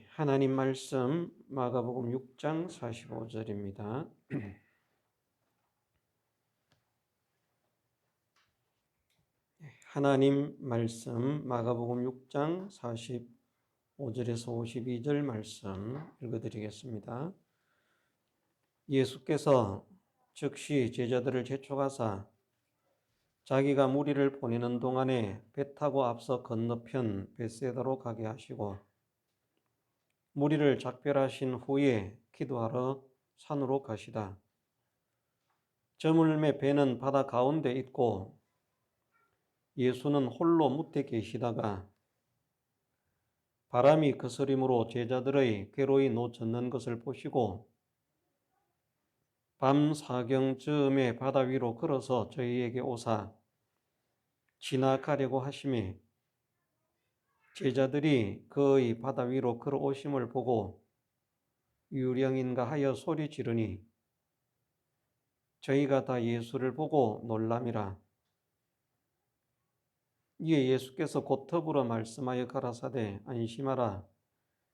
하나님 말씀 마가복음 6장 45절입니다. 하나님 말씀 마가복음 6장 45절에서 52절 말씀 읽어드리겠습니다. 예수께서 즉시 제자들을 재촉하사 자기가 무리를 보내는 동안에 배 타고 앞서 건너편 벳세다로 가게 하시고 무리를 작별하신 후에 기도하러 산으로 가시다. 저물매 배는 바다 가운데 있고 예수는 홀로 무태 계시다가 바람이 거스림으로 제자들의 괴로이 놓젓는 것을 보시고 밤 사경쯤에 바다 위로 걸어서 저희에게 오사 지나가려고 하심에 제자들이 그의 바다 위로 걸어오심을 보고 유령인가 하여 소리 지르니 저희가 다 예수를 보고 놀람이라. 이에 예수께서 곧 더불어 말씀하여 가라사대 안심하라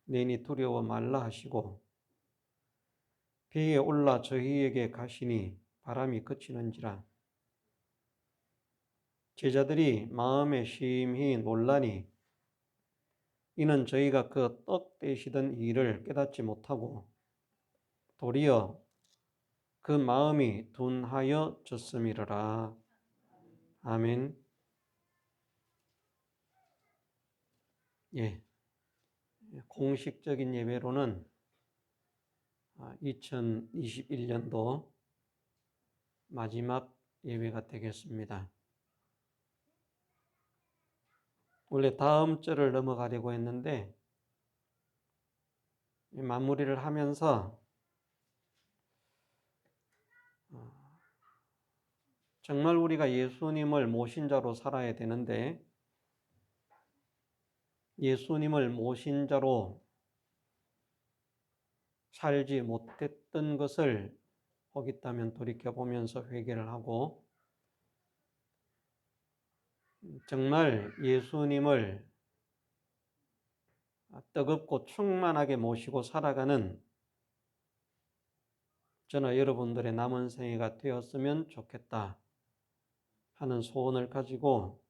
내니 두려워 말라 하시고 배에 올라 저희에게 가시니 바람이 그치는지라. 제자들이 마음에 심히 놀라니 이는 저희가 그 떡 떼시던 일을 깨닫지 못하고 도리어 그 마음이 둔하여 졌음이러라. 아멘. 공식적인 예배로는 2021년도 마지막 예배가 되겠습니다. 원래 다음 절을 넘어가려고 했는데 마무리를 하면서 정말 우리가 예수님을 모신 자로 살아야 되는데 예수님을 모신 자로 살지 못했던 것을 혹 있다면 돌이켜보면서 회개를 하고 정말 예수님을 뜨겁고 충만하게 모시고 살아가는 저나 여러분들의 남은 생애가 되었으면 좋겠다 하는 소원을 가지고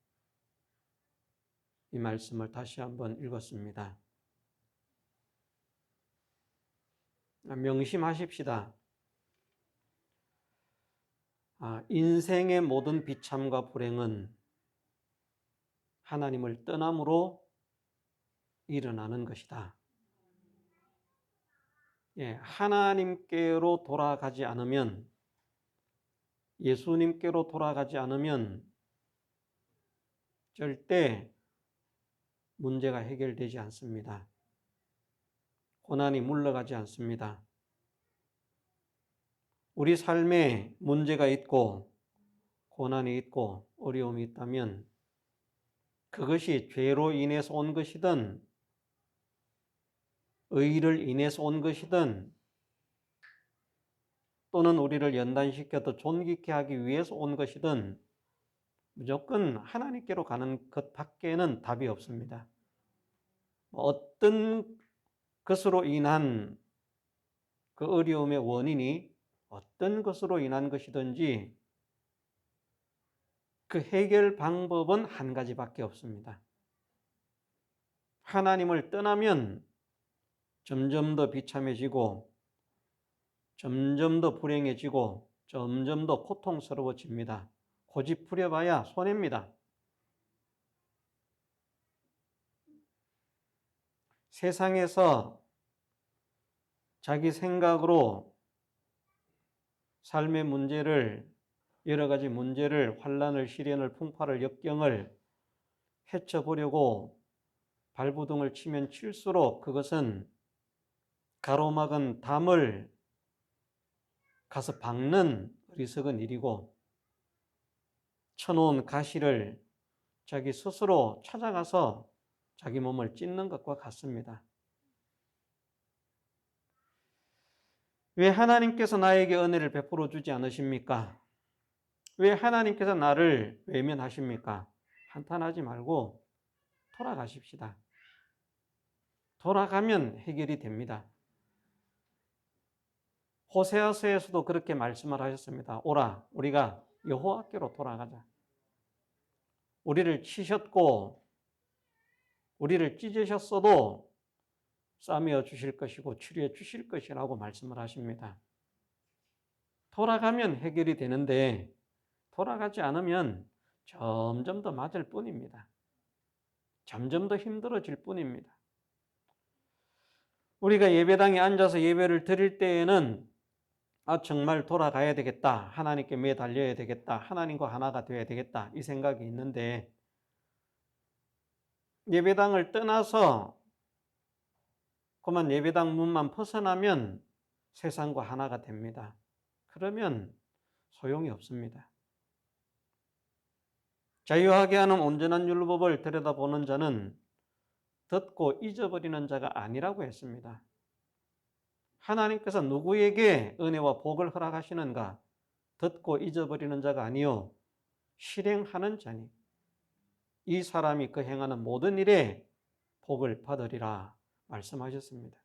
이 말씀을 다시 한번 읽었습니다. 명심하십시다. 인생의 모든 비참과 불행은 하나님을 떠남으로 일어나는 것이다. 하나님께로 돌아가지 않으면, 예수님께로 돌아가지 않으면 절대 문제가 해결되지 않습니다. 고난이 물러가지 않습니다. 우리 삶에 문제가 있고 고난이 있고 어려움이 있다면 그것이 죄로 인해서 온 것이든 의를 인해서 온 것이든 또는 우리를 연단시켜 더 존귀케 하기 위해서 온 것이든 무조건 하나님께로 가는 것 밖에는 답이 없습니다. 어떤 것으로 인한 그 어려움의 원인이 어떤 것으로 인한 것이든지 그 해결 방법은 한 가지밖에 없습니다. 하나님을 떠나면 점점 더 비참해지고 점점 더 불행해지고 점점 더 고통스러워집니다. 고집부려봐야 손해입니다. 세상에서 자기 생각으로 삶의 문제를, 여러 가지 문제를, 환난을, 시련을, 풍파를, 역경을 헤쳐보려고 발버둥을 치면 칠수록 그것은 가로막은 담을 가서 박는 어리석은 일이고 쳐놓은 가시를 자기 스스로 찾아가서 자기 몸을 찢는 것과 같습니다. 왜 하나님께서 나에게 은혜를 베풀어 주지 않으십니까? 왜 하나님께서 나를 외면하십니까? 한탄하지 말고 돌아가십시다. 돌아가면 해결이 됩니다. 호세아서에서도 그렇게 말씀을 하셨습니다. 오라, 우리가 여호와께로 돌아가자. 우리를 치셨고 우리를 찢으셨어도 싸매어 주실 것이고 치료해 주실 것이라고 말씀을 하십니다. 돌아가면 해결이 되는데 돌아가지 않으면 점점 더 맞을 뿐입니다. 점점 더 힘들어질 뿐입니다. 우리가 예배당에 앉아서 예배를 드릴 때에는 정말 돌아가야 되겠다. 하나님께 매달려야 되겠다. 하나님과 하나가 되어야 되겠다. 이 생각이 있는데 예배당을 떠나서 그만 예배당 문만 벗어나면 세상과 하나가 됩니다. 그러면 소용이 없습니다. 자유하게 하는 온전한 율법을 들여다보는 자는 듣고 잊어버리는 자가 아니라고 했습니다. 하나님께서 누구에게 은혜와 복을 허락하시는가? 듣고 잊어버리는 자가 아니요 실행하는 자니 이 사람이 그 행하는 모든 일에 복을 받으리라 말씀하셨습니다.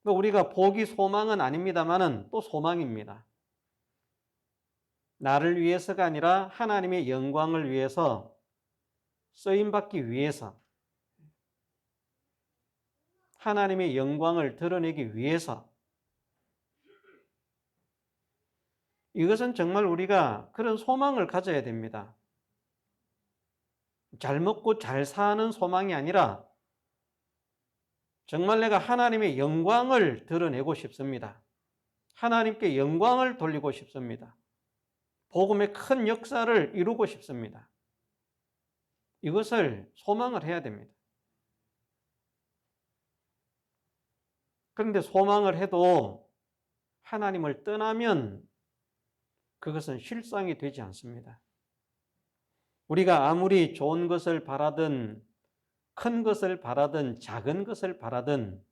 우리가 복이 소망은 아닙니다만은 또 소망입니다. 나를 위해서가 아니라 하나님의 영광을 위해서 쓰임받기 위해서 하나님의 영광을 드러내기 위해서 이것은 정말 우리가 그런 소망을 가져야 됩니다. 잘 먹고 잘 사는 소망이 아니라 정말 내가 하나님의 영광을 드러내고 싶습니다. 하나님께 영광을 돌리고 싶습니다. 복음의 큰 역사를 이루고 싶습니다. 이것을 소망을 해야 됩니다. 그런데 소망을 해도 하나님을 떠나면 그것은 실상이 되지 않습니다. 우리가 아무리 좋은 것을 바라든 큰 것을 바라든 작은 것을 바라든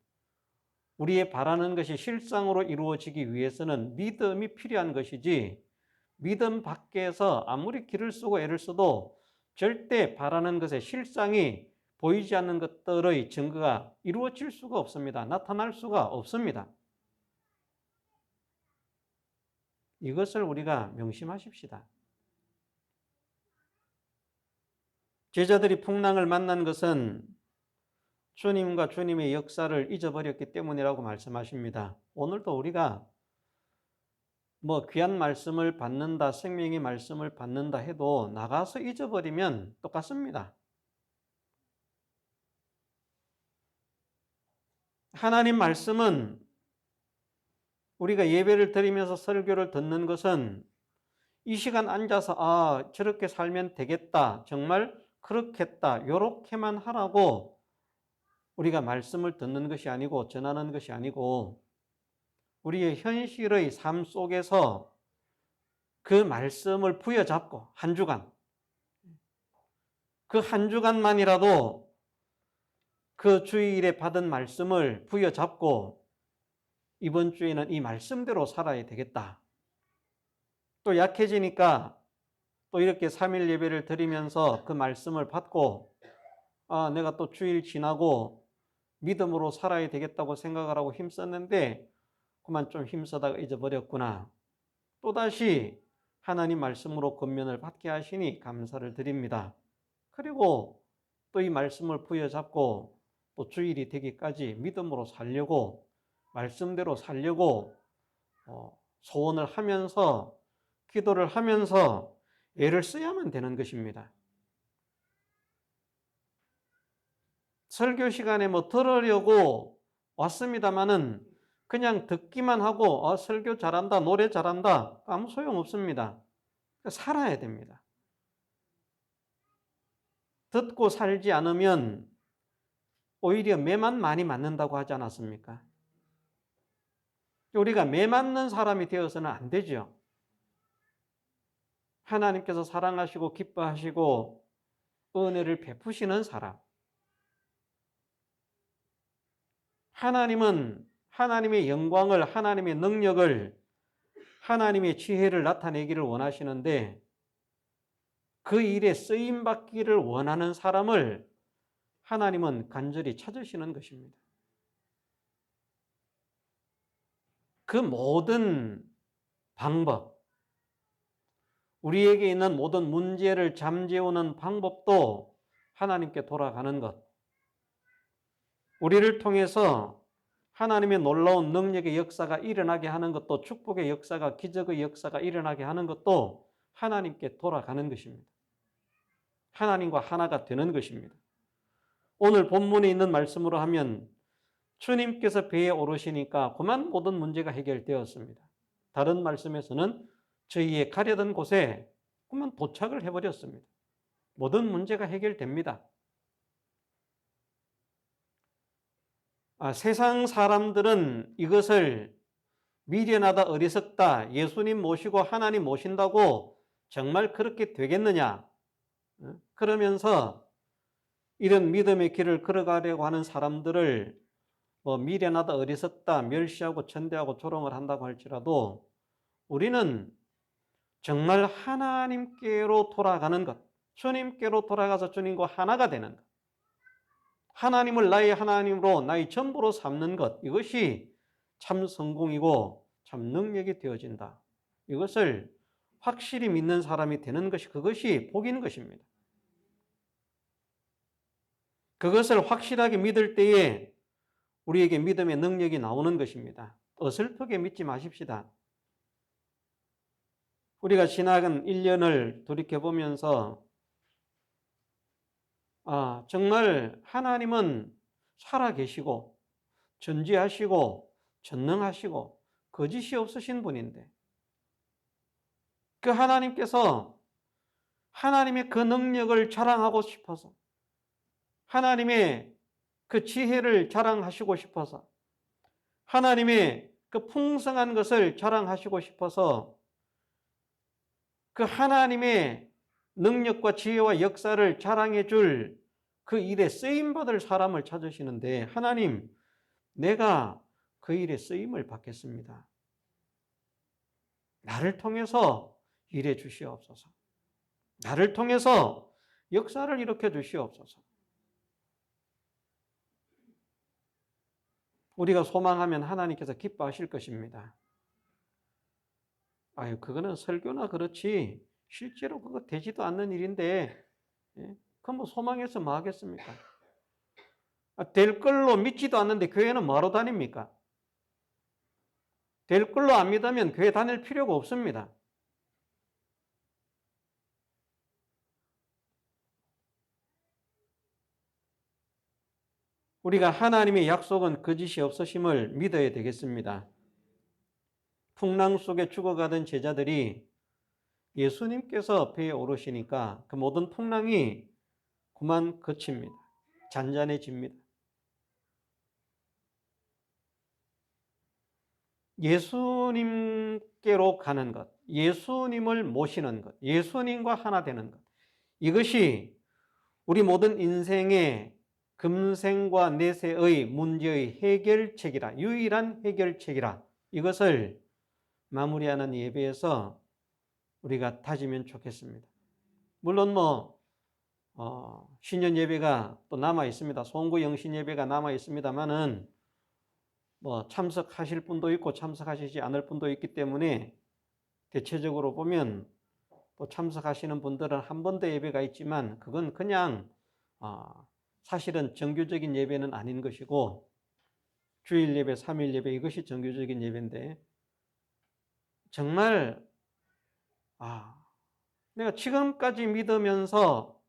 우리의 바라는 것이 실상으로 이루어지기 위해서는 믿음이 필요한 것이지 믿음 밖에서 아무리 길을 쓰고 애를 써도 절대 바라는 것의 실상이 보이지 않는 것들의 증거가 이루어질 수가 없습니다. 나타날 수가 없습니다. 이것을 우리가 명심하십시다. 제자들이 풍랑을 만난 것은 주님과 주님의 역사를 잊어버렸기 때문이라고 말씀하십니다. 오늘도 우리가 귀한 말씀을 받는다, 생명의 말씀을 받는다 해도 나가서 잊어버리면 똑같습니다. 하나님 말씀은 우리가 예배를 드리면서 설교를 듣는 것은 이 시간 앉아서 저렇게 살면 되겠다, 정말 그렇겠다, 요렇게만 하라고 우리가 말씀을 듣는 것이 아니고 전하는 것이 아니고 우리의 현실의 삶 속에서 그 말씀을 부여잡고 한 주간 그 한 주간만이라도 그 주일에 받은 말씀을 부여잡고 이번 주에는 이 말씀대로 살아야 되겠다. 또 약해지니까 또 이렇게 3일 예배를 드리면서 그 말씀을 받고 내가 또 주일 지나고 믿음으로 살아야 되겠다고 생각을 하고 힘썼는데 그만 좀 힘쓰다가 잊어버렸구나. 또다시 하나님 말씀으로 권면을 받게 하시니 감사를 드립니다. 그리고 또 이 말씀을 부여잡고 또 주일이 되기까지 믿음으로 살려고 말씀대로 살려고 소원을 하면서 기도를 하면서 애를 써야만 되는 것입니다. 설교 시간에 들으려고 왔습니다마는 그냥 듣기만 하고 설교 잘한다, 노래 잘한다 아무 소용없습니다. 살아야 됩니다. 듣고 살지 않으면 오히려 매만 많이 맞는다고 하지 않았습니까? 우리가 매 맞는 사람이 되어서는 안 되죠. 하나님께서 사랑하시고 기뻐하시고 은혜를 베푸시는 사람. 하나님은 하나님의 영광을, 하나님의 능력을, 하나님의 지혜를 나타내기를 원하시는데 그 일에 쓰임받기를 원하는 사람을 하나님은 간절히 찾으시는 것입니다. 그 모든 방법, 우리에게 있는 모든 문제를 잠재우는 방법도 하나님께 돌아가는 것, 우리를 통해서 하나님의 놀라운 능력의 역사가 일어나게 하는 것도, 축복의 역사가, 기적의 역사가 일어나게 하는 것도 하나님께 돌아가는 것입니다. 하나님과 하나가 되는 것입니다. 오늘 본문에 있는 말씀으로 하면 주님께서 배에 오르시니까 그만 모든 문제가 해결되었습니다. 다른 말씀에서는 저희의 가려던 곳에 그만 도착을 해버렸습니다. 모든 문제가 해결됩니다. 세상 사람들은 이것을 미련하다, 어리석다, 예수님 모시고 하나님 모신다고 정말 그렇게 되겠느냐? 그러면서 이런 믿음의 길을 걸어가려고 하는 사람들을 미련하다, 어리석다, 멸시하고 천대하고 조롱을 한다고 할지라도 우리는 정말 하나님께로 돌아가는 것, 주님께로 돌아가서 주님과 하나가 되는 것, 하나님을 나의 하나님으로, 나의 전부로 삼는 것, 이것이 참 성공이고 참 능력이 되어진다. 이것을 확실히 믿는 사람이 되는 것이, 그것이 복인 것입니다. 그것을 확실하게 믿을 때에 우리에게 믿음의 능력이 나오는 것입니다. 어설프게 믿지 마십시다. 우리가 지나간 1년을 돌이켜보면서 정말 하나님은 살아계시고 전지하시고 전능하시고 거짓이 없으신 분인데, 그 하나님께서 하나님의 그 능력을 자랑하고 싶어서, 하나님의 그 지혜를 자랑하시고 싶어서, 하나님의 그 풍성한 것을 자랑하시고 싶어서 그 하나님의 능력과 지혜와 역사를 자랑해 줄 그 일에 쓰임받을 사람을 찾으시는데, 하나님, 내가 그 일에 쓰임을 받겠습니다. 나를 통해서 일해 주시옵소서. 나를 통해서 역사를 일으켜 주시옵소서. 우리가 소망하면 하나님께서 기뻐하실 것입니다. 그거는 설교나 그렇지 실제로 그거 되지도 않는 일인데, 그건 뭐 소망해서 뭐 하겠습니까? 될 걸로 믿지도 않는데 교회는 뭐하러 다닙니까? 될 걸로 안 믿으면 교회 다닐 필요가 없습니다. 우리가 하나님의 약속은 거짓이 없으심을 믿어야 되겠습니다. 풍랑 속에 죽어가던 제자들이 예수님께서 배에 오르시니까 그 모든 풍랑이 그만 그칩니다. 잔잔해집니다. 예수님께로 가는 것, 예수님을 모시는 것, 예수님과 하나 되는 것, 이것이 우리 모든 인생의 금생과 내세의 문제의 해결책이라, 유일한 해결책이라, 이것을 마무리하는 예배에서 우리가 다지면 좋겠습니다. 물론 신년 예배가 또 남아 있습니다. 송구 영신 예배가 남아 있습니다만은 참석하실 분도 있고 참석하시지 않을 분도 있기 때문에 대체적으로 보면 또 참석하시는 분들은 한 번 더 예배가 있지만 그건 그냥 사실은 정규적인 예배는 아닌 것이고, 주일 예배, 3일 예배, 이것이 정규적인 예배인데, 정말 내가 지금까지 믿으면서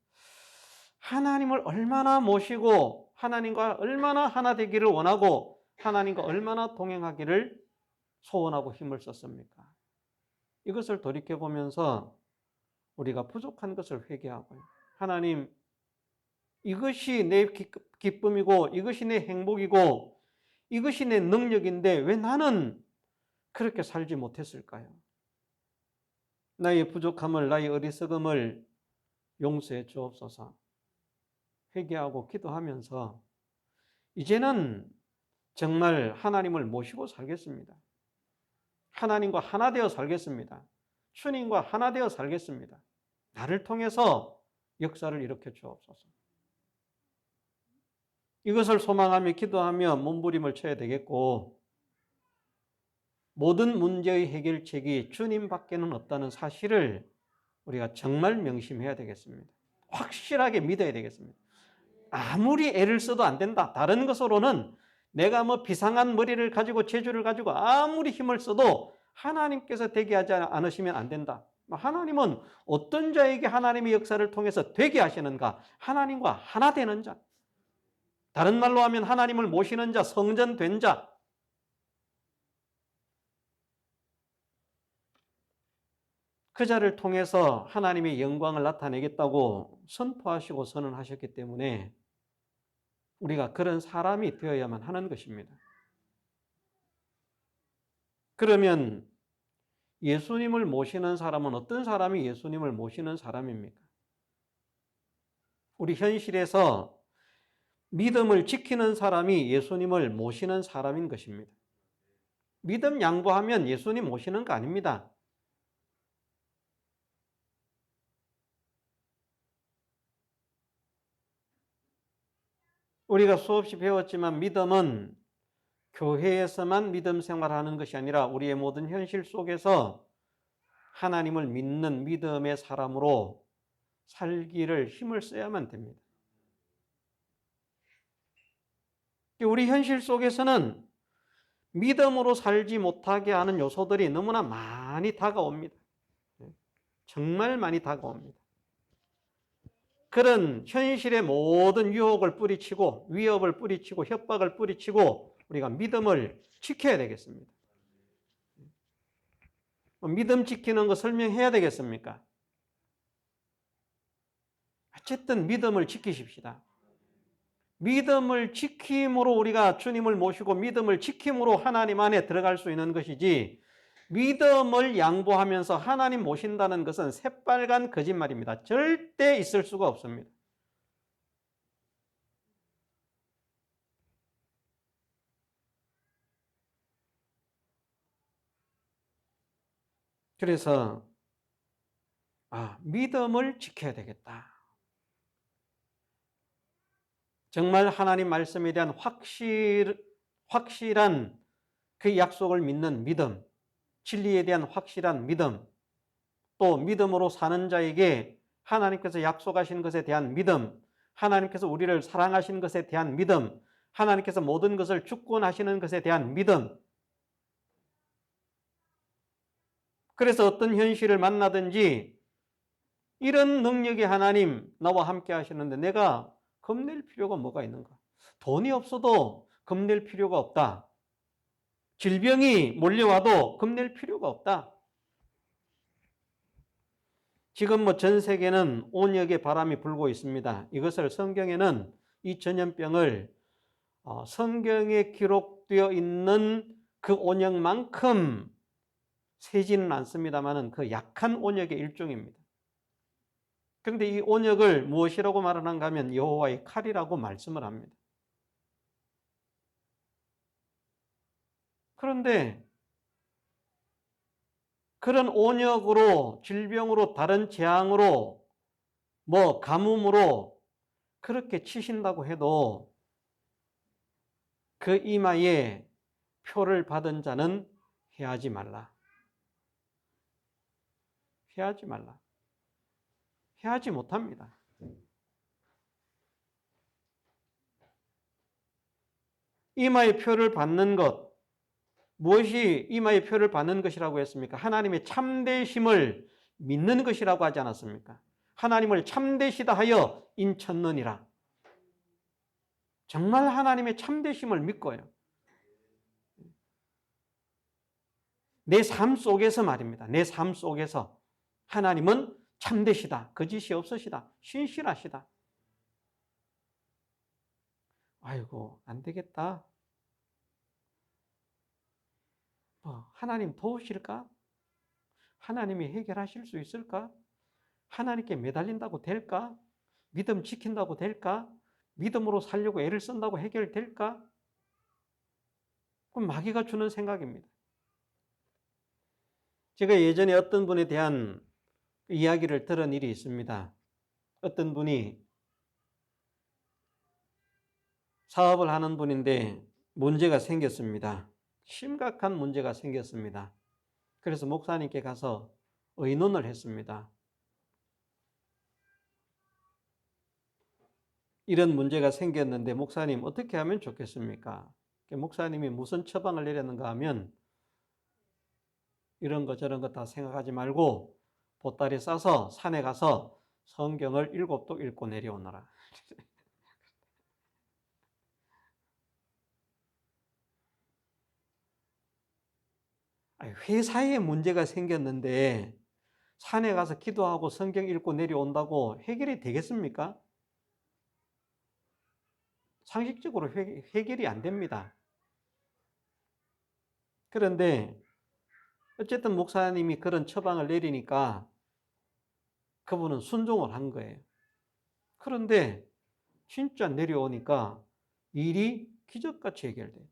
하나님을 얼마나 모시고 하나님과 얼마나 하나 되기를 원하고 하나님과 얼마나 동행하기를 소원하고 힘을 썼습니까? 이것을 돌이켜보면서 우리가 부족한 것을 회개하고요. 하나님, 이것이 내 기쁨이고 이것이 내 행복이고 이것이 내 능력인데 왜 나는 그렇게 살지 못했을까요? 나의 부족함을, 나의 어리석음을 용서해 주옵소서. 회개하고 기도하면서 이제는 정말 하나님을 모시고 살겠습니다. 하나님과 하나 되어 살겠습니다. 주님과 하나 되어 살겠습니다. 나를 통해서 역사를 일으켜 주옵소서. 이것을 소망하며 기도하며 몸부림을 쳐야 되겠고, 모든 문제의 해결책이 주님밖에는 없다는 사실을 우리가 정말 명심해야 되겠습니다. 확실하게 믿어야 되겠습니다. 아무리 애를 써도 안 된다. 다른 것으로는 내가 뭐 비상한 머리를 가지고 재주를 가지고 아무리 힘을 써도 하나님께서 되게 하지 않으시면 안 된다. 하나님은 어떤 자에게 하나님의 역사를 통해서 되게 하시는가? 하나님과 하나 되는 자. 다른 말로 하면 하나님을 모시는 자, 성전된 자. 그 자를 통해서 하나님의 영광을 나타내겠다고 선포하시고 선언하셨기 때문에 우리가 그런 사람이 되어야만 하는 것입니다. 그러면 예수님을 모시는 사람은 어떤 사람이 예수님을 모시는 사람입니까? 우리 현실에서 믿음을 지키는 사람이 예수님을 모시는 사람인 것입니다. 믿음 양보하면 예수님 모시는 거 아닙니다. 우리가 수없이 배웠지만 믿음은 교회에서만 믿음 생활하는 것이 아니라 우리의 모든 현실 속에서 하나님을 믿는 믿음의 사람으로 살기를 힘을 써야만 됩니다. 우리 현실 속에서는 믿음으로 살지 못하게 하는 요소들이 너무나 많이 다가옵니다. 정말 많이 다가옵니다. 그런 현실의 모든 유혹을 뿌리치고 위협을 뿌리치고 협박을 뿌리치고 우리가 믿음을 지켜야 되겠습니다. 믿음 지키는 거 설명해야 되겠습니까? 어쨌든 믿음을 지키십시다. 믿음을 지킴으로 우리가 주님을 모시고 믿음을 지킴으로 하나님 안에 들어갈 수 있는 것이지, 믿음을 양보하면서 하나님 모신다는 것은 새빨간 거짓말입니다. 절대 있을 수가 없습니다. 그래서 믿음을 지켜야 되겠다. 정말 하나님 말씀에 대한 확실한 그 약속을 믿는 믿음, 진리에 대한 확실한 믿음, 또 믿음으로 사는 자에게 하나님께서 약속하신 것에 대한 믿음, 하나님께서 우리를 사랑하신 것에 대한 믿음, 하나님께서 모든 것을 주권하시는 것에 대한 믿음. 그래서 어떤 현실을 만나든지 이런 능력이 하나님 나와 함께 하시는데 내가 겁낼 필요가 뭐가 있는가? 돈이 없어도 겁낼 필요가 없다. 질병이 몰려와도 겁낼 필요가 없다. 지금 전 세계는 온역의 바람이 불고 있습니다. 이것을 성경에는 이 전염병을 성경에 기록되어 있는 그 온역만큼 세지는 않습니다만 그 약한 온역의 일종입니다. 그런데 이 온역을 무엇이라고 말하는가 하면 여호와의 칼이라고 말씀을 합니다. 그런데 그런 온역으로, 질병으로, 다른 재앙으로, 가뭄으로 그렇게 치신다고 해도 그 이마에 표를 받은 자는 해하지 말라. 해하지 말라. 해하지 못합니다. 이마의 표를 받는 것, 무엇이 이마의 표를 받는 것이라고 했습니까? 하나님의 참되심을 믿는 것이라고 하지 않았습니까? 하나님을 참되시다 하여 인쳤느니라. 정말 하나님의 참되심을 믿고요. 내 삶 속에서 말입니다. 내 삶 속에서 하나님은 참되시다. 거짓이 없으시다. 신실하시다. 아이고, 안 되겠다. 하나님 도우실까? 하나님이 해결하실 수 있을까? 하나님께 매달린다고 될까? 믿음 지킨다고 될까? 믿음으로 살려고 애를 쓴다고 해결될까? 그럼 마귀가 주는 생각입니다. 제가 예전에 어떤 분에 대한 이야기를 들은 일이 있습니다. 어떤 분이 사업을 하는 분인데 문제가 생겼습니다. 심각한 문제가 생겼습니다. 그래서 목사님께 가서 의논을 했습니다. 이런 문제가 생겼는데 목사님 어떻게 하면 좋겠습니까? 목사님이 무슨 처방을 내렸는가 하면 이런 거 저런 거 다 생각하지 말고 보따리 싸서 산에 가서 성경을 7독 읽고 내려오너라. 회사에 문제가 생겼는데 산에 가서 기도하고 성경 읽고 내려온다고 해결이 되겠습니까? 상식적으로 해결이 안 됩니다. 그런데 어쨌든 목사님이 그런 처방을 내리니까 그분은 순종을 한 거예요. 그런데 진짜 내려오니까 일이 기적같이 해결돼요.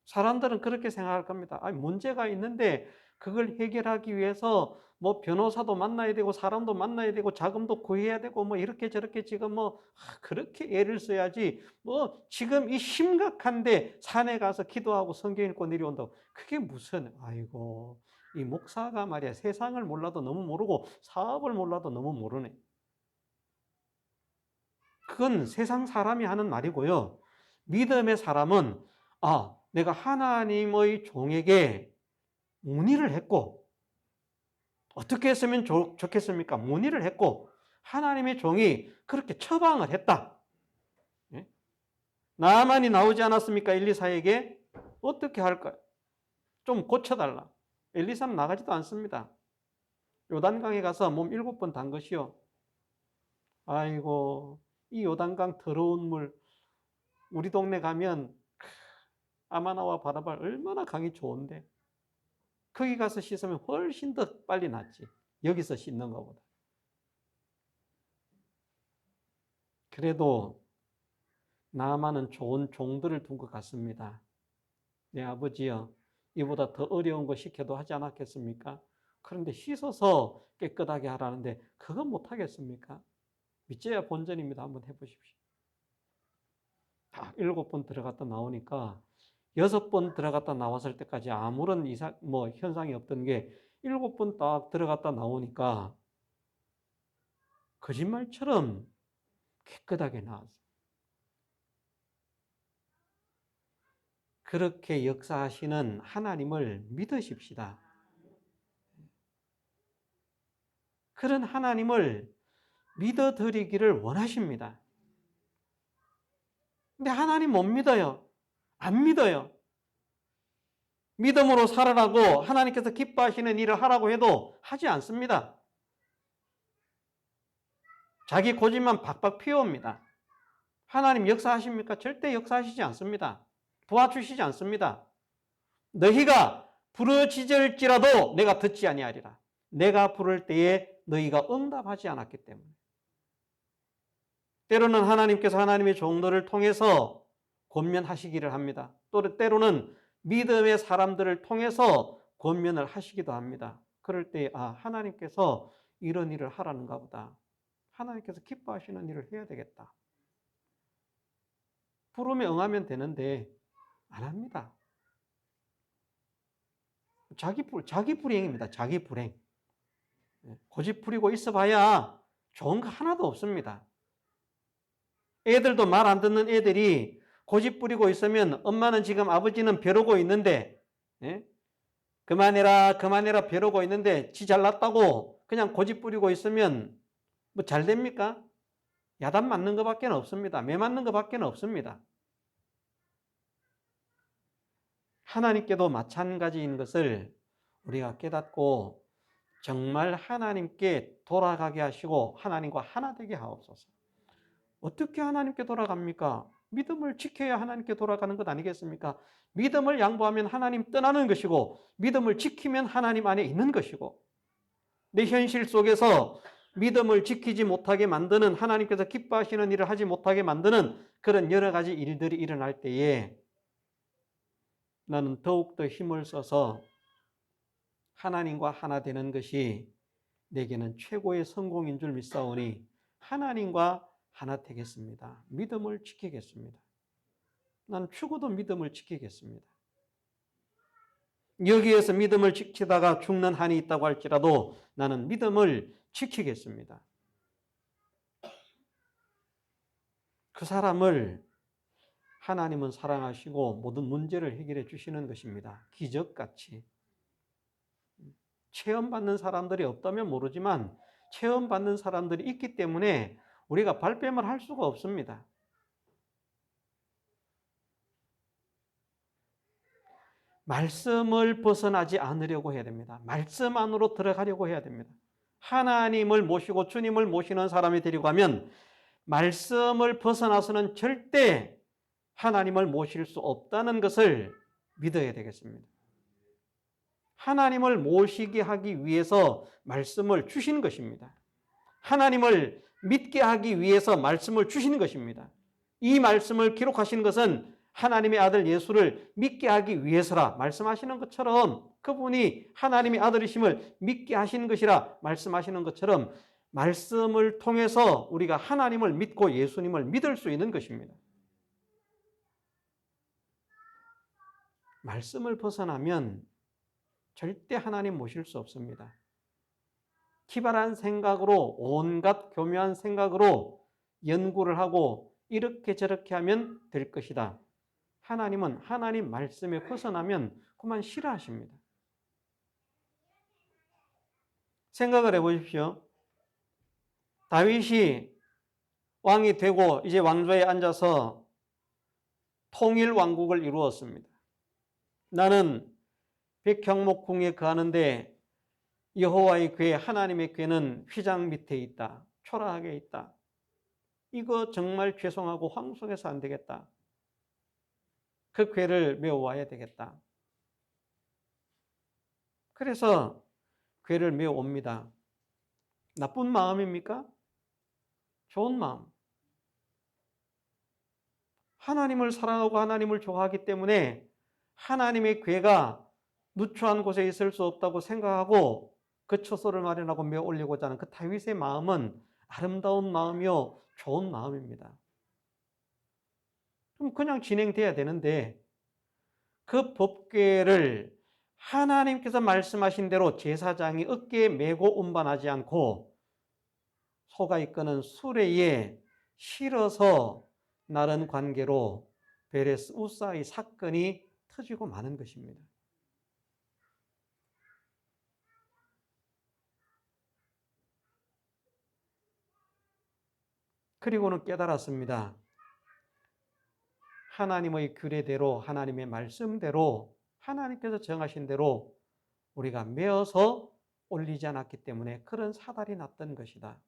사람들은 그렇게 생각할 겁니다. 아니, 문제가 있는데 그걸 해결하기 위해서 뭐 변호사도 만나야 되고 사람도 만나야 되고 자금도 구해야 되고 뭐 이렇게 저렇게 지금 뭐 그렇게 애를 써야지 뭐 지금 이 심각한데 산에 가서 기도하고 성경 읽고 내려온다고 그게 무슨 아이고 이 목사가 말이야 세상을 몰라도 너무 모르고 사업을 몰라도 너무 모르네. 그건 세상 사람이 하는 말이고요. 믿음의 사람은 내가 하나님의 종에게 문의를 했고 어떻게 했으면 좋겠습니까? 문의를 했고 하나님의 종이 그렇게 처방을 했다. 예? 나만이 나오지 않았습니까? 엘리사에게 어떻게 할까요? 좀 고쳐달라. 엘리사는 나가지도 않습니다. 요단강에 가서 몸 7번 담그시오. 아이고 이 요단강 더러운 물 우리 동네 가면 아마나와 바라발 얼마나 강이 좋은데 거기 가서 씻으면 훨씬 더 빨리 낫지. 여기서 씻는 것보다. 그래도 나만은 좋은 종들을 둔 것 같습니다. 내 아버지여, 이보다 더 어려운 거 시켜도 하지 않았겠습니까? 그런데 씻어서 깨끗하게 하라는데 그건 못하겠습니까? 믿져야 본전입니다. 한번 해보십시오. 딱 7번 들어갔다 나오니까 6번 들어갔다 나왔을 때까지 아무런 현상이 없던 게 7번 딱 들어갔다 나오니까 거짓말처럼 깨끗하게 나왔어요. 그렇게 역사하시는 하나님을 믿으십시다. 그런 하나님을 믿어드리기를 원하십니다. 근데 하나님 못 믿어요. 안 믿어요. 믿음으로 살아라고 하나님께서 기뻐하시는 일을 하라고 해도 하지 않습니다. 자기 고집만 박박 피워옵니다. 하나님 역사하십니까? 절대 역사하시지 않습니다. 도와주시지 않습니다. 너희가 부르짖을지라도 내가 듣지 아니하리라. 내가 부를 때에 너희가 응답하지 않았기 때문에. 때로는 하나님께서 하나님의 종들을 통해서 권면하시기를 합니다. 또 때로는 믿음의 사람들을 통해서 권면을 하시기도 합니다. 그럴 때 하나님께서 이런 일을 하라는가 보다. 하나님께서 기뻐하시는 일을 해야 되겠다. 부르면 응하면 되는데 안 합니다. 자기 불행입니다. 자기 불행. 고집 부리고 있어봐야 좋은 거 하나도 없습니다. 애들도 말 안 듣는 애들이 고집 부리고 있으면 엄마는 지금 아버지는 벼르고 있는데 그만해라 그만해라 벼르고 있는데 지 잘났다고 그냥 고집 부리고 있으면 뭐 잘 됩니까? 야단 맞는 것밖에 없습니다. 매 맞는 것밖에 없습니다. 하나님께도 마찬가지인 것을 우리가 깨닫고 정말 하나님께 돌아가게 하시고 하나님과 하나 되게 하옵소서. 어떻게 하나님께 돌아갑니까? 믿음을 지켜야 하나님께 돌아가는 것 아니겠습니까? 믿음을 양보하면 하나님 떠나는 것이고 믿음을 지키면 하나님 안에 있는 것이고 내 현실 속에서 믿음을 지키지 못하게 만드는 하나님께서 기뻐하시는 일을 하지 못하게 만드는 그런 여러 가지 일들이 일어날 때에 나는 더욱더 힘을 써서 하나님과 하나 되는 것이 내게는 최고의 성공인 줄 믿사오니 하나님과 하나 되겠습니다. 믿음을 지키겠습니다. 난 죽어도 믿음을 지키겠습니다. 여기에서 믿음을 지키다가 죽는 한이 있다고 할지라도 나는 믿음을 지키겠습니다. 그 사람을 하나님은 사랑하시고 모든 문제를 해결해 주시는 것입니다. 기적같이. 체험받는 사람들이 없다면 모르지만 체험받는 사람들이 있기 때문에 우리가 발뺌을 할 수가 없습니다. 말씀을 벗어나지 않으려고 해야 됩니다. 말씀 안으로 들어가려고 해야 됩니다. 하나님을 모시고 주님을 모시는 사람이 되려고 하면 말씀을 벗어나서는 절대 하나님을 모실 수 없다는 것을 믿어야 되겠습니다. 하나님을 모시게 하기 위해서 말씀을 주신 것입니다. 하나님을 믿게 하기 위해서 말씀을 주신 것입니다. 이 말씀을 기록하신 것은 하나님의 아들 예수를 믿게 하기 위해서라 말씀하시는 것처럼, 그분이 하나님의 아들이심을 믿게 하신 것이라 말씀하시는 것처럼 말씀을 통해서 우리가 하나님을 믿고 예수님을 믿을 수 있는 것입니다. 말씀을 벗어나면 절대 하나님 모실 수 없습니다. 기발한 생각으로, 온갖 교묘한 생각으로 연구를 하고 이렇게 저렇게 하면 될 것이다. 하나님은 하나님 말씀에 벗어나면 그만 싫어하십니다. 생각을 해보십시오. 다윗이 왕이 되고 이제 왕좌에 앉아서 통일 왕국을 이루었습니다. 나는 백향목궁에 거하는데 여호와의 궤, 하나님의 궤는 휘장 밑에 있다. 초라하게 있다. 이거 정말 죄송하고 황송해서 안 되겠다. 그 궤를 메어와야 되겠다. 그래서 궤를 메어옵니다. 나쁜 마음입니까? 좋은 마음. 하나님을 사랑하고 하나님을 좋아하기 때문에 하나님의 궤가 누추한 곳에 있을 수 없다고 생각하고 그 처소를 마련하고 메어 올리고자 하는 그 다윗의 마음은 아름다운 마음이요, 좋은 마음입니다. 그럼 그냥 진행돼야 되는데 그 법궤를 하나님께서 말씀하신 대로 제사장이 어깨에 메고 운반하지 않고 소가 이끄는 수레에 실어서 나른 관계로 베레스 우사의 사건이 터지고 마는 것입니다. 그리고는 깨달았습니다. 하나님의 규례대로, 하나님의 말씀대로, 하나님께서 정하신 대로 우리가 메어서 올리지 않았기 때문에 그런 사달이 났던 것이다.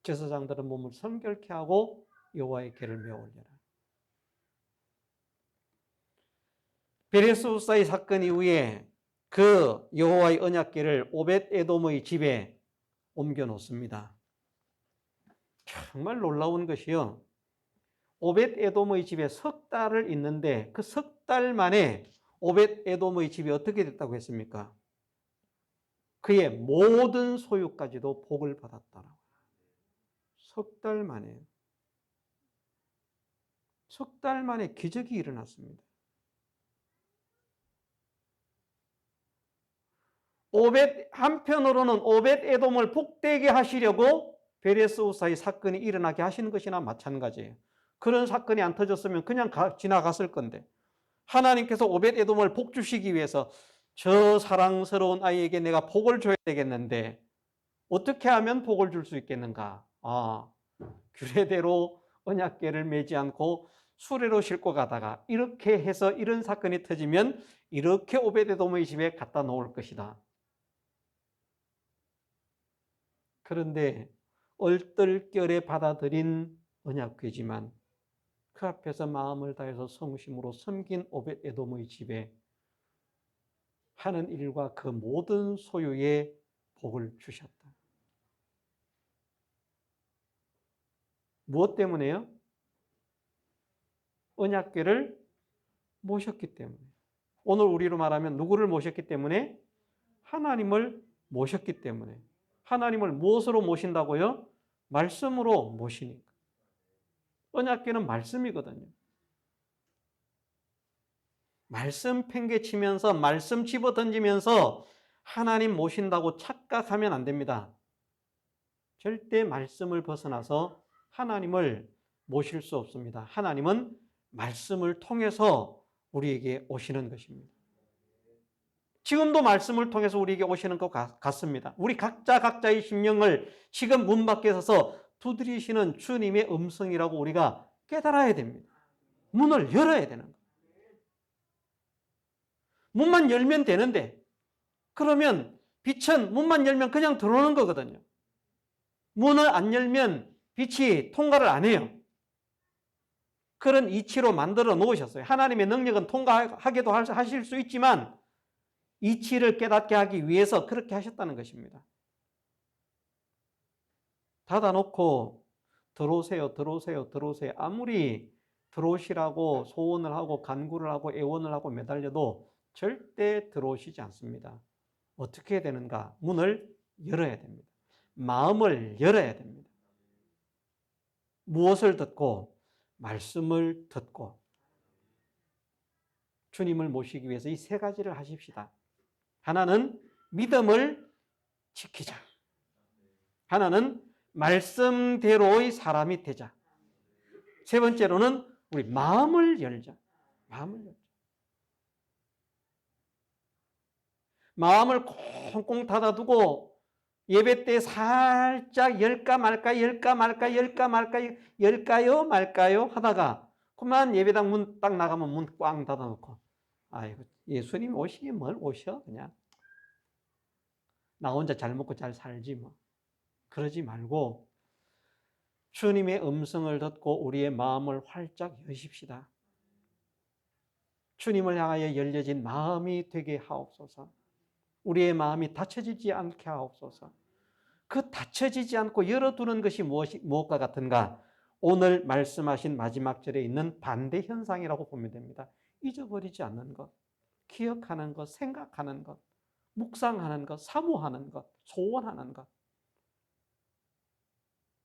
제사장들은 몸을 성결케 하고 여호와의 궤를 메어 올려라. 베레스 우사의 사건 이후에 그 여호와의 언약궤를 오벳 에돔의 집에 옮겨 놓습니다. 정말 놀라운 것이요. 오벳 에돔의 집에 석 달을 있는데 그 석 달 만에 오벳 에돔의 집이 어떻게 됐다고 했습니까? 그의 모든 소유까지도 복을 받았다라고. 석 달 만에. 석 달 만에 기적이 일어났습니다. 한편으로는 오벳 에돔을 복되게 하시려고 베레스 우사의 사건이 일어나게 하시는 것이나 마찬가지예요. 그런 사건이 안 터졌으면 그냥 지나갔을 건데 하나님께서 오벳 에돔을 복 주시기 위해서 저 사랑스러운 아이에게 내가 복을 줘야 되겠는데 어떻게 하면 복을 줄 수 있겠는가? 규례대로 언약궤를 매지 않고 수레로 싣고 가다가 이렇게 해서 이런 사건이 터지면 이렇게 오벳 에돔의 집에 갖다 놓을 것이다. 그런데 얼떨결에 받아들인 언약궤지만 그 앞에서 마음을 다해서 성심으로 섬긴 오벳 에돔의 집에 하는 일과 그 모든 소유에 복을 주셨다. 무엇 때문에요? 언약궤를 모셨기 때문에. 오늘 우리로 말하면 누구를 모셨기 때문에? 하나님을 모셨기 때문에. 하나님을 무엇으로 모신다고요? 말씀으로 모시니까. 언약궤는 말씀이거든요. 말씀 팽개치면서 말씀 집어던지면서 하나님 모신다고 착각하면 안 됩니다. 절대 말씀을 벗어나서 하나님을 모실 수 없습니다. 하나님은 말씀을 통해서 우리에게 오시는 것입니다. 지금도 말씀을 통해서 우리에게 오시는 것 같습니다. 우리 각자의 심령을 지금 문 밖에 서서 두드리시는 주님의 음성이라고 우리가 깨달아야 됩니다. 문을 열어야 되는 거예요. 문만 열면 되는데, 그러면 빛은 문만 열면 그냥 들어오는 거거든요. 문을 안 열면 빛이 통과를 안 해요. 그런 이치로 만들어 놓으셨어요. 하나님의 능력은 통과하게도 하실 수 있지만 이치를 깨닫게 하기 위해서 그렇게 하셨다는 것입니다. 닫아놓고 들어오세요, 들어오세요, 들어오세요. 아무리 들어오시라고 소원을 하고 간구를 하고 애원을 하고 매달려도 절대 들어오시지 않습니다. 어떻게 해야 되는가? 문을 열어야 됩니다. 마음을 열어야 됩니다. 무엇을 듣고? 말씀을 듣고. 주님을 모시기 위해서 이 세 가지를 하십시다. 하나는 믿음을 지키자. 하나는 말씀대로의 사람이 되자. 세 번째로는 우리 마음을 열자. 마음을 열자. 마음을 꽁꽁 닫아두고 예배 때 살짝 열까 말까 열까요 말까요 하다가 그만 예배당 문 딱 나가면 문 꽝 닫아놓고 아이고 예수님 오시기 뭘 오셔 그냥 나 혼자 잘 먹고 잘 살지 뭐 그러지 말고 주님의 음성을 듣고 우리의 마음을 활짝 여십시다. 주님을 향하여 열려진 마음이 되게 하옵소서. 우리의 마음이 닫혀지지 않게 하옵소서. 그 닫혀지지 않고 열어두는 것이 무엇과 같은가? 오늘 말씀하신 마지막 절에 있는 반대 현상이라고 보면 됩니다. 잊어버리지 않는 것, 기억하는 것, 생각하는 것, 묵상하는 것, 사모하는 것, 소원하는 것.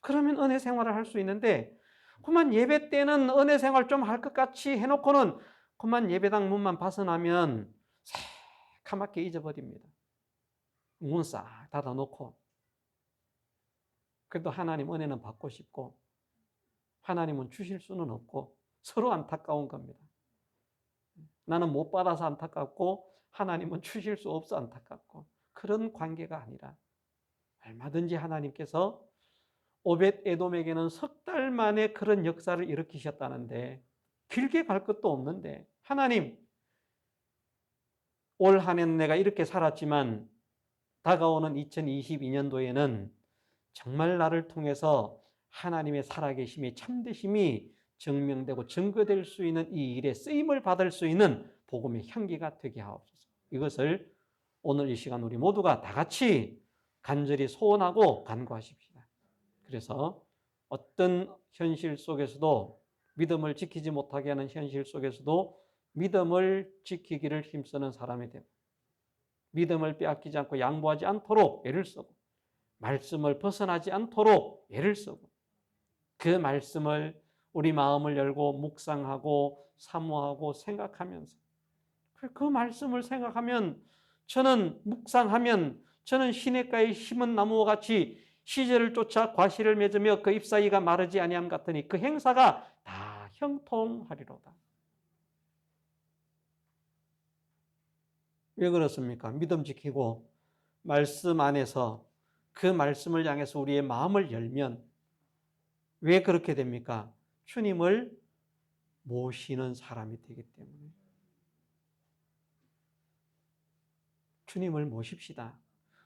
그러면 은혜 생활을 할 수 있는데 그만 예배 때는 은혜 생활 좀 할 것 같이 해놓고는 그만 예배당 문만 벗어나면 새카맣게 잊어버립니다. 문 싹 닫아놓고 그래도 하나님 은혜는 받고 싶고 하나님은 주실 수는 없고 서로 안타까운 겁니다. 나는 못 받아서 안타깝고 하나님은 주실 수 없어 안타깝고 그런 관계가 아니라 얼마든지 하나님께서 오벳 에돔에게는 석 달 만에 그런 역사를 일으키셨다는데 길게 갈 것도 없는데 하나님 올 한 해는 내가 이렇게 살았지만 다가오는 2022년도에는 정말 나를 통해서 하나님의 살아계심이 참되심이 증명되고 증거될 수 있는 이 일에 쓰임을 받을 수 있는 복음의 향기가 되게 하옵소서. 이것을 오늘 이 시간 우리 모두가 다 같이 간절히 소원하고 간구하십시다. 그래서 어떤 현실 속에서도 믿음을 지키지 못하게 하는 현실 속에서도 믿음을 지키기를 힘쓰는 사람이 되고 믿음을 빼앗기지 않고 양보하지 않도록 애를 쓰고 말씀을 벗어나지 않도록 애를 쓰고 그 말씀을 우리 마음을 열고 묵상하고 사모하고 생각하면서 그 말씀을 생각하면 저는 묵상하면 저는 시냇가에 심은 나무와 같이 시절을 쫓아 과실을 맺으며 그 잎사귀가 마르지 아니함 같으니 그 행사가 다 형통하리로다. 왜 그렇습니까? 믿음 지키고 말씀 안에서 그 말씀을 향해서 우리의 마음을 열면 왜 그렇게 됩니까? 주님을 모시는 사람이 되기 때문에. 주님을 모십시다.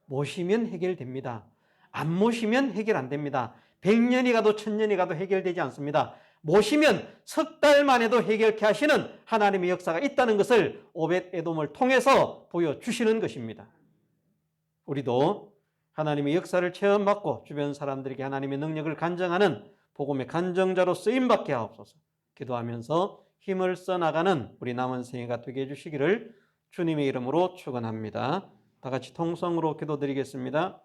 모시면 해결됩니다. 안 모시면 해결 안 됩니다. 100년이 가도 1000년이 가도 해결되지 않습니다. 모시면 석 달만 해도 해결케 하시는 하나님의 역사가 있다는 것을 오벳 에돔을 통해서 보여주시는 것입니다. 우리도 하나님의 역사를 체험받고 주변 사람들에게 하나님의 능력을 간증하는 복음의 간증자로 쓰임받게 하옵소서. 기도하면서 힘을 써나가는 우리 남은 생애가 되게 해주시기를 주님의 이름으로 축원합니다. 다 같이 통성으로 기도드리겠습니다.